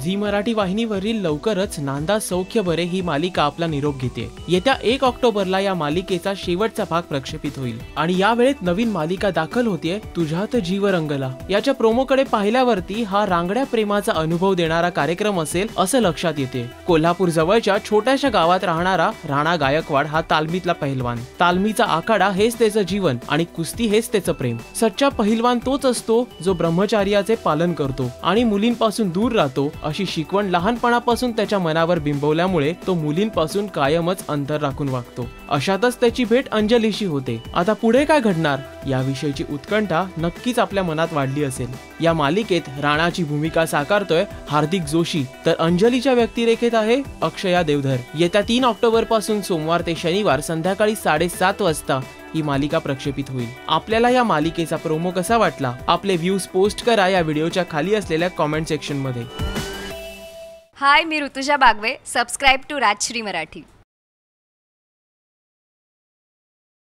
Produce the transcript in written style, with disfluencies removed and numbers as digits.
Zee Marathi वाहिनीवरील लवकरच नांदा सौख्य बरे ही मालिका आपला निरोप घेते। येत्या 1 ऑक्टोबरला या मालिकेचा शेवटचा भाग प्रक्षेपित होईल आणि या वेळेत नवीन मालिका दाखल होतीये तुझ्यात जीव रंगला। याच्या प्रोमोकडे पाहिल्यावरती हा रांगड्या प्रेमाचा अनुभव देणारा कार्यक्रम असेल असं लक्षात येते। कोल्हापूर जवळच्या छोट्याशा गावात राहणारा राणा गायकवाड हा तालमीतला पहिलवान। तालमीचा आखाडा हेच त्याचं जीवन आणि कुस्ती हेच त्याचं प्रेम। सच्चा पहिलवान तोच असतो जो ब्रह्मचार्याचे पालन करतो आणि मुलींपासून दूर राहतो अशी शिकवण लहानपणापासून त्याच्या मनावर बिंबवल्यामुळे तो मुलींपासून कायमच अंतर राखून वागतो। अशातच त्याची भेट अंजलीशी होते। आता पुढे काय घडणार याविषयीची उत्कंठा नक्कीच आपल्या मनात वाढली असेल। या मालिकेत राणाची भूमिका साकारतोय हार्दिक जोशी, तर अंजलीच्या व्यक्तिरेखेत आहे अक्षया देवधर। येत्या 3 ऑक्टोबर पासून सोमवार ते शनिवार संध्याकाळी 7:30 वाजता ही मालिका प्रक्षेपित होईल। आपल्याला या मालिकेचा प्रोमो कसा वाटला आपले व्ह्यूज पोस्ट करा या व्हिडिओच्या खाली असलेल्या कमेंट सेक्शन मध्ये। हाय, मी ऋतुजा बागवे। Subscribe to Rajshri Marathi.